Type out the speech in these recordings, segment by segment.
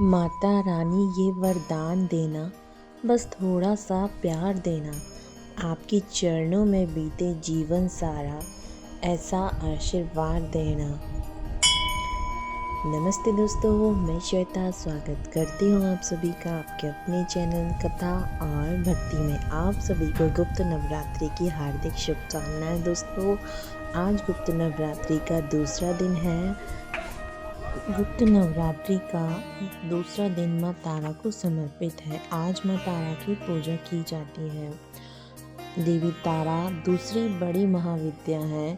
माता रानी ये वरदान देना, बस थोड़ा सा प्यार देना, आपके चरणों में बीते जीवन सारा, ऐसा आशीर्वाद देना। नमस्ते दोस्तों, मैं श्वेता स्वागत करती हूँ आप सभी का आपके अपने चैनल कथा और भक्ति में। आप सभी को गुप्त नवरात्रि की हार्दिक शुभकामनाएं। दोस्तों, आज गुप्त नवरात्रि का दूसरा दिन है। गुप्त नवरात्रि का दूसरा दिन माँ तारा को समर्पित है। आज माँ तारा की पूजा की जाती है। देवी तारा दूसरी बड़ी महाविद्या है।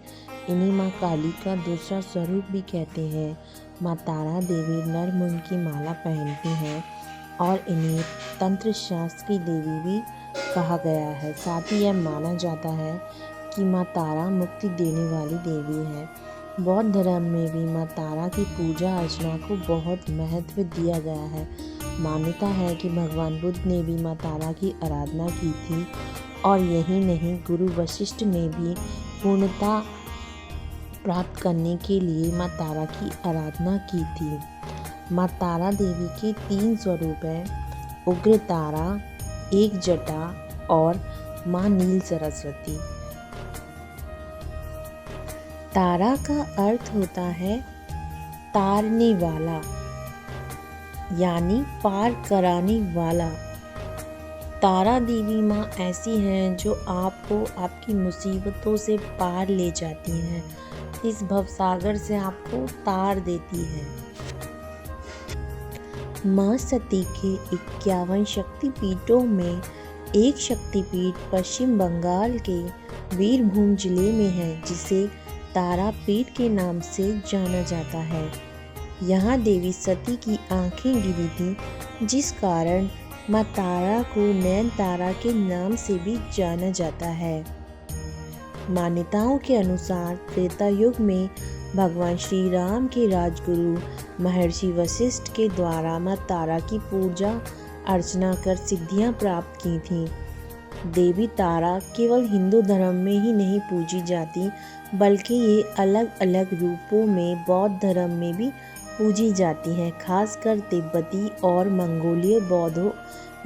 इन्हीं माँ काली का दूसरा स्वरूप भी कहते हैं। माँ तारा देवी नरमुंड की माला पहनती हैं और इन्हें तंत्र शास्त्र की देवी भी कहा गया है। साथ ही यह माना जाता है कि माँ तारा मुक्ति देने वाली देवी है। बौद्ध धर्म में भी माँ तारा की पूजा अर्चना को बहुत महत्व दिया गया है। मान्यता है कि भगवान बुद्ध ने भी माँ तारा की आराधना की थी और यही नहीं, गुरु वशिष्ठ ने भी पूर्णता प्राप्त करने के लिए माँ तारा की आराधना की थी। माँ तारा देवी के 3 स्वरूप हैं: उग्र तारा, एक जटा और माँ नील सरस्वती। तारा का अर्थ होता है तारने वाला, यानी पार कराने वाला। तारा देवी माँ ऐसी हैं जो आपको आपकी मुसीबतों से पार ले जाती हैं, इस भवसागर से आपको तार देती है। माँ सती के 51 शक्तिपीठों में एक शक्तिपीठ पश्चिम बंगाल के वीरभूम जिले में है, जिसे तारापीठ के नाम से जाना जाता है। यहाँ देवी सती की आंखें गिरी थी, जिस कारण माँ तारा को नैन तारा के नाम से भी जाना जाता है। मान्यताओं के अनुसार त्रेता युग में भगवान श्री राम के राजगुरु महर्षि वशिष्ठ के द्वारा माँ तारा की पूजा अर्चना कर सिद्धियाँ प्राप्त की थीं। देवी तारा केवल हिंदू धर्म में ही नहीं पूजी जाती, बल्कि ये अलग अलग रूपों में बौद्ध धर्म में भी पूजी जाती हैं। खासकर तिब्बती और मंगोलीय बौद्ध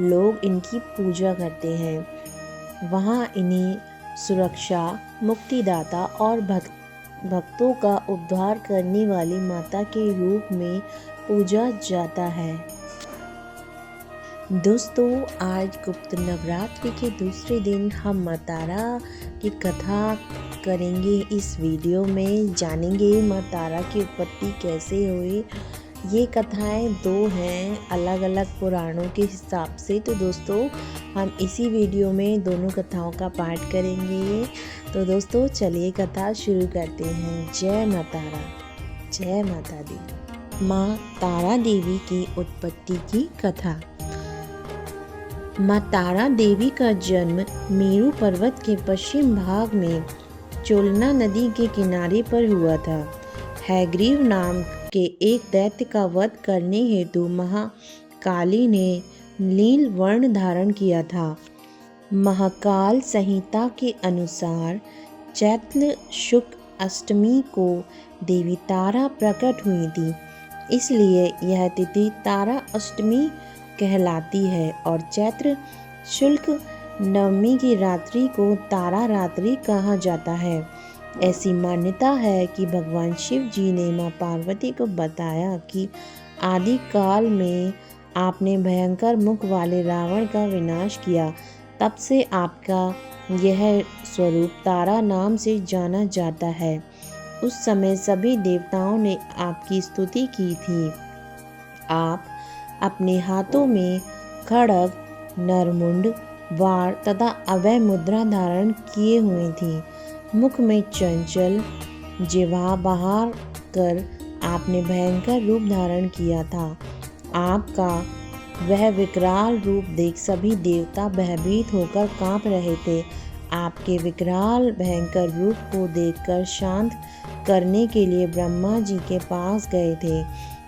लोग इनकी पूजा करते हैं। वहाँ इन्हें सुरक्षा, मुक्तिदाता और भक्तों का उद्धार करने वाली माता के रूप में पूजा जाता है। दोस्तों, आज गुप्त नवरात्रि के दूसरे दिन हम माँ तारा की कथा करेंगे। इस वीडियो में जानेंगे माँ तारा की उत्पत्ति कैसे हुई। ये कथाएं 2 हैं अलग अलग पुराणों के हिसाब से। तो दोस्तों, हम इसी वीडियो में दोनों कथाओं का पाठ करेंगे। तो दोस्तों, चलिए कथा शुरू करते हैं। जय माँ तारा, जय माता दी। माँ तारा देवी की उत्पत्ति की कथा। माँ तारा देवी का जन्म मेरू पर्वत के पश्चिम भाग में चोलना नदी के किनारे पर हुआ था। हैग्रीव नाम के एक दैत्य का वध करने हेतु महाकाली ने नील वर्ण धारण किया था। महाकाल संहिता के अनुसार चैत्र शुक्ल अष्टमी को देवी तारा प्रकट हुई थी, इसलिए यह तिथि तारा अष्टमी कहलाती है और चैत्र शुक्ल नवमी की रात्रि को तारा रात्रि कहा जाता है। ऐसी मान्यता है कि भगवान शिव जी ने माँ पार्वती को बताया कि आदि काल में आपने भयंकर मुख वाले रावण का विनाश किया, तब से आपका यह स्वरूप तारा नाम से जाना जाता है। उस समय सभी देवताओं ने आपकी स्तुति की थी। आप अपने हाथों में खड्ग, नरमुंड, वार तथा अभय मुद्रा धारण किए हुए थी। मुख में चंचल जिह्वा बाहर कर आपने भयंकर रूप धारण किया था। आपका वह विकराल रूप देख सभी देवता भयभीत होकर कांप रहे थे। आपके विकराल भयंकर रूप को देखकर शांत करने के लिए ब्रह्मा जी के पास गए थे।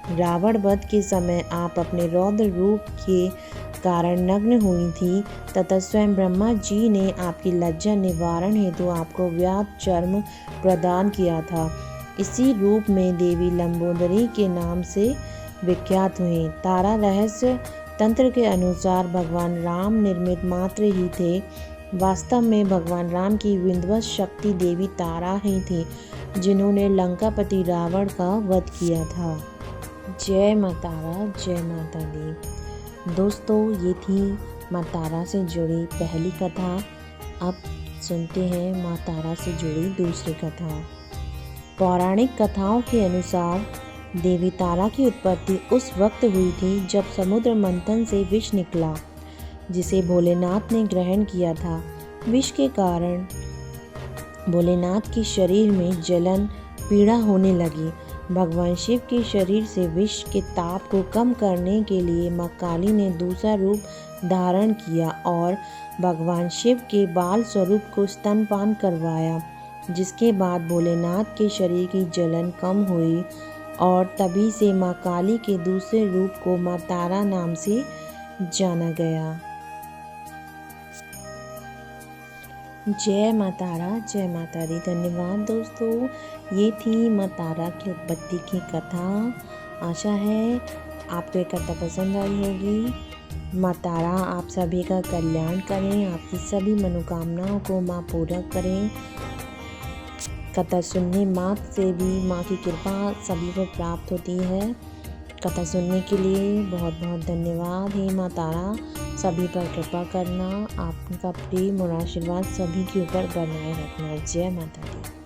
रावण वध के समय आप अपने रौद्र रूप के कारण नग्न हुई थी तथा स्वयं ब्रह्मा जी ने आपकी लज्जा निवारण हेतु आपको व्याध चर्म प्रदान किया था। इसी रूप में देवी लंबोदरी के नाम से विख्यात हुए। तारा रहस्य तंत्र के अनुसार भगवान राम निर्मित मात्र ही थे। वास्तव में भगवान राम की विंध्यवत शक्ति देवी तारा ही थी, जिन्होंने लंकापति रावण का वध किया था। जय माँ तारा, जय माता दी। दोस्तों, ये थी माँ तारा से जुड़ी पहली कथा। अब सुनते हैं माँ तारा से जुड़ी दूसरी कथा। पौराणिक कथाओं के अनुसार देवी तारा की उत्पत्ति उस वक्त हुई थी जब समुद्र मंथन से विष निकला, जिसे भोलेनाथ ने ग्रहण किया था। विष के कारण भोलेनाथ के शरीर में जलन पीड़ा होने लगी। भगवान शिव के शरीर से विष के ताप को कम करने के लिए माँ काली ने दूसरा रूप धारण किया और भगवान शिव के बाल स्वरूप को स्तनपान करवाया, जिसके बाद भोलेनाथ के शरीर की जलन कम हुई और तभी से माँ काली के दूसरे रूप को माँ तारा नाम से जाना गया। जय माँ तारा, जय माता दी। धन्यवाद दोस्तों, ये थी माँ तारा की उत्पत्ति की कथा। आशा है आपको ये कथा पसंद आई होगी। माँ तारा आप सभी का कल्याण करें, आपकी सभी मनोकामनाओं को माँ पूरा करें। कथा सुनने मात्र से भी माँ की कृपा सभी को प्राप्त होती है। कथा सुनने के लिए बहुत बहुत धन्यवाद। हे माँ तारा, सभी पर कृपा करना, आपका प्रेम और आशीर्वाद सभी के ऊपर बनाए रखना। जय माता दी।